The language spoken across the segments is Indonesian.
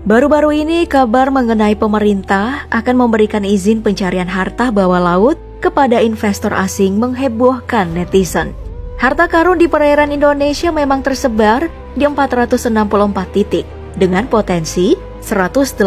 Baru-baru ini kabar mengenai pemerintah akan memberikan izin pencarian harta bawah laut kepada investor asing menghebohkan netizen. Harta karun di perairan Indonesia memang tersebar di 464 titik dengan potensi 181,69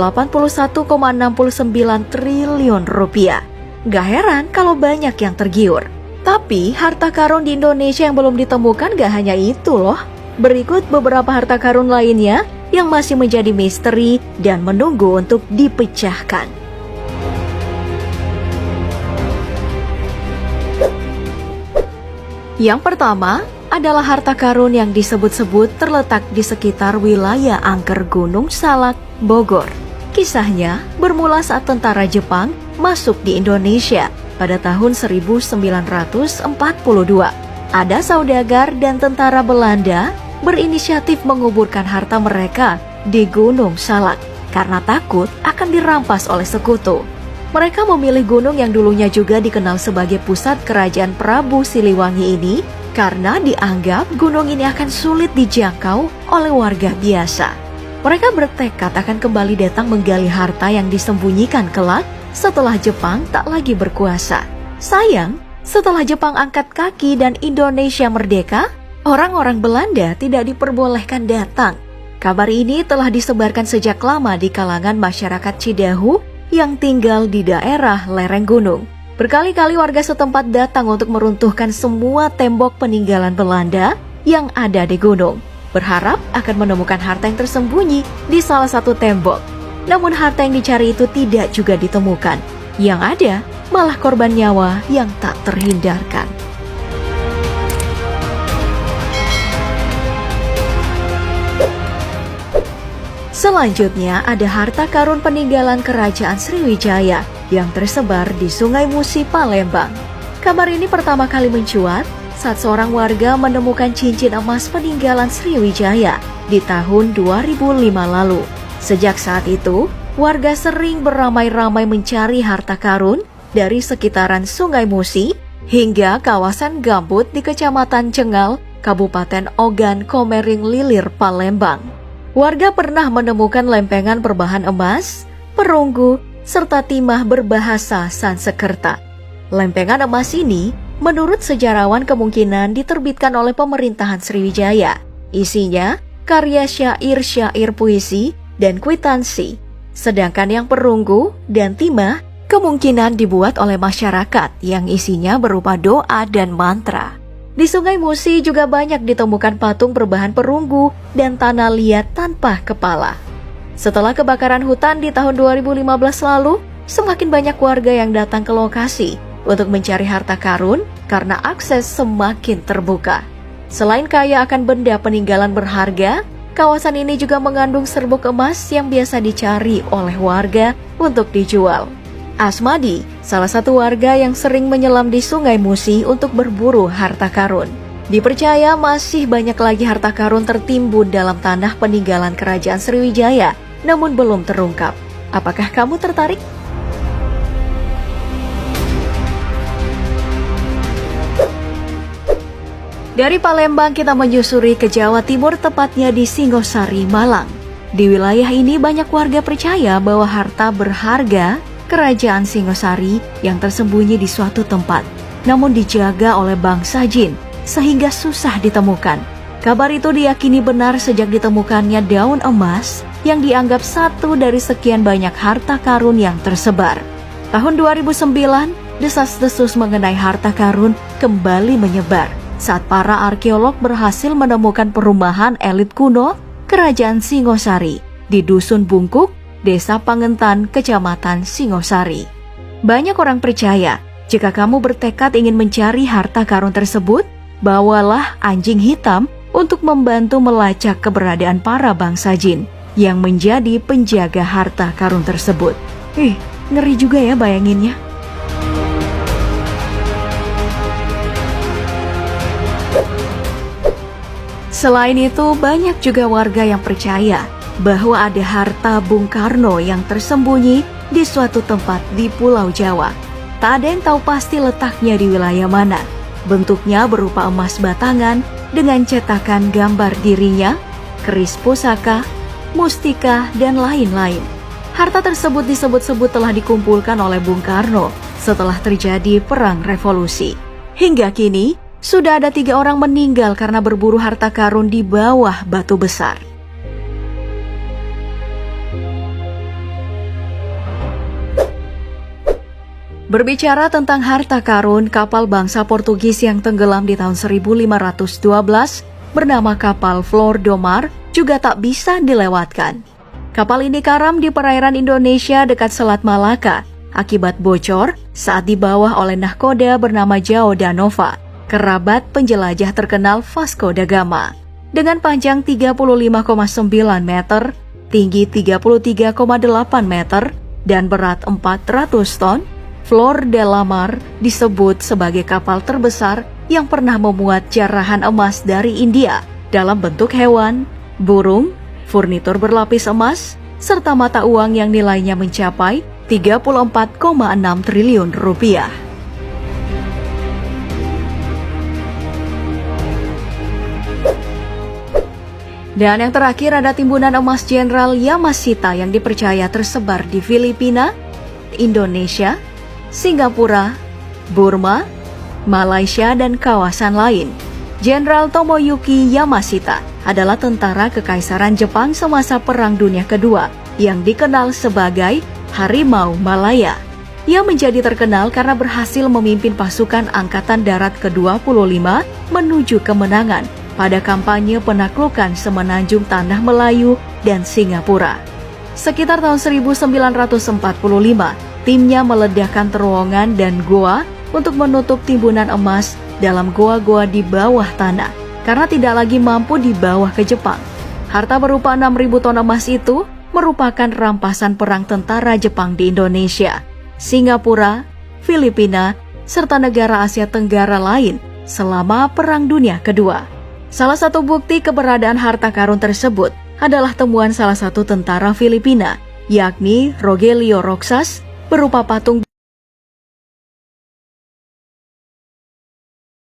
triliun rupiah. Gak heran kalau banyak yang tergiur. Tapi harta karun di Indonesia yang belum ditemukan gak hanya itu loh. Berikut beberapa harta karun lainnya yang masih menjadi misteri dan menunggu untuk dipecahkan. Yang pertama adalah harta karun yang disebut-sebut terletak di sekitar wilayah angker Gunung Salak, Bogor. Kisahnya bermula saat tentara Jepang masuk di Indonesia pada tahun 1942. Ada saudagar dan tentara Belanda berinisiatif menguburkan harta mereka di Gunung Salak karena takut akan dirampas oleh sekutu. Mereka memilih gunung yang dulunya juga dikenal sebagai pusat kerajaan Prabu Siliwangi ini karena dianggap gunung ini akan sulit dijangkau oleh warga biasa. Mereka bertekad akan kembali datang menggali harta yang disembunyikan kelak setelah Jepang tak lagi berkuasa. Sayang, setelah Jepang angkat kaki dan Indonesia merdeka, orang-orang Belanda tidak diperbolehkan datang. Kabar ini telah disebarkan sejak lama di kalangan masyarakat Cidahu yang tinggal di daerah lereng gunung. Berkali-kali warga setempat datang untuk meruntuhkan semua tembok peninggalan Belanda yang ada di gunung, berharap akan menemukan harta yang tersembunyi di salah satu tembok. Namun harta yang dicari itu tidak juga ditemukan. Yang ada malah korban nyawa yang tak terhindarkan. Selanjutnya ada harta karun peninggalan Kerajaan Sriwijaya yang tersebar di Sungai Musi, Palembang. Kabar ini pertama kali mencuat saat seorang warga menemukan cincin emas peninggalan Sriwijaya di tahun 2005 lalu. Sejak saat itu, warga sering beramai-ramai mencari harta karun dari sekitaran Sungai Musi hingga kawasan gambut di Kecamatan Cengal, Kabupaten Ogan Komering Ilir, Palembang. Warga pernah menemukan lempengan berbahan emas, perunggu, serta timah berbahasa Sansekerta. Lempengan emas ini menurut sejarawan kemungkinan diterbitkan oleh pemerintahan Sriwijaya. Isinya karya syair-syair puisi dan kwitansi. Sedangkan yang perunggu dan timah kemungkinan dibuat oleh masyarakat yang isinya berupa doa dan mantra. Di Sungai Musi juga banyak ditemukan patung berbahan perunggu dan tanah liat tanpa kepala. Setelah kebakaran hutan di tahun 2015 lalu, semakin banyak warga yang datang ke lokasi untuk mencari harta karun karena akses semakin terbuka. Selain kaya akan benda peninggalan berharga, kawasan ini juga mengandung serbuk emas yang biasa dicari oleh warga untuk dijual. Asmadi, salah satu warga yang sering menyelam di Sungai Musi untuk berburu harta karun. Dipercaya masih banyak lagi harta karun tertimbun dalam tanah peninggalan Kerajaan Sriwijaya, namun belum terungkap. Apakah kamu tertarik? Dari Palembang kita menyusuri ke Jawa Timur, tepatnya di Singosari, Malang. Di wilayah ini banyak warga percaya bahwa harta berharga Kerajaan Singosari yang tersembunyi di suatu tempat, namun dijaga oleh bangsa jin sehingga susah ditemukan. Kabar itu diyakini benar sejak ditemukannya daun emas yang dianggap satu dari sekian banyak harta karun yang tersebar. Tahun 2009, desas-desus mengenai harta karun kembali menyebar saat para arkeolog berhasil menemukan perumahan elit kuno Kerajaan Singosari di Dusun Bungkuk, Desa Pangentan, Kecamatan Singosari. Banyak orang percaya, jika kamu bertekad ingin mencari harta karun tersebut, bawalah anjing hitam untuk membantu melacak keberadaan para bangsa jin yang menjadi penjaga harta karun tersebut. Ngeri juga ya bayanginnya. Selain itu, banyak juga warga yang percaya bahwa ada harta Bung Karno yang tersembunyi di suatu tempat di Pulau Jawa. Tak ada yang tahu pasti letaknya di wilayah mana. Bentuknya berupa emas batangan dengan cetakan gambar dirinya, keris pusaka, mustika, dan lain-lain. Harta tersebut disebut-sebut telah dikumpulkan oleh Bung Karno setelah terjadi Perang Revolusi. Hingga kini, sudah ada 3 orang meninggal karena berburu harta karun di bawah batu besar. Berbicara tentang harta karun, kapal bangsa Portugis yang tenggelam di tahun 1512 bernama kapal Flor do Mar juga tak bisa dilewatkan. Kapal ini karam di perairan Indonesia dekat Selat Malaka akibat bocor saat dibawa oleh nahkoda bernama João da Nova, kerabat penjelajah terkenal Vasco da Gama. Dengan panjang 35,9 meter, tinggi 33,8 meter, dan berat 400 ton, Flor de la Mar disebut sebagai kapal terbesar yang pernah memuat jarahan emas dari India dalam bentuk hewan, burung, furnitur berlapis emas, serta mata uang yang nilainya mencapai 34,6 triliun rupiah. Dan yang terakhir ada timbunan emas Jenderal Yamashita yang dipercaya tersebar di Filipina, Indonesia, Singapura, Burma, Malaysia, dan kawasan lain. Jenderal Tomoyuki Yamashita adalah tentara kekaisaran Jepang semasa Perang Dunia Kedua yang dikenal sebagai Harimau Malaya. Ia menjadi terkenal karena berhasil memimpin pasukan Angkatan Darat ke-25 menuju kemenangan pada kampanye penaklukan Semenanjung Tanah Melayu dan Singapura. Sekitar tahun 1945, timnya meledakkan terowongan dan goa untuk menutup timbunan emas dalam goa-goa di bawah tanah karena tidak lagi mampu dibawa ke Jepang. Harta berupa 6.000 ton emas itu merupakan rampasan perang tentara Jepang di Indonesia, Singapura, Filipina, serta negara Asia Tenggara lain selama Perang Dunia Kedua. Salah satu bukti keberadaan harta karun tersebut adalah temuan salah satu tentara Filipina, yakni Rogelio Roxas, berupa patung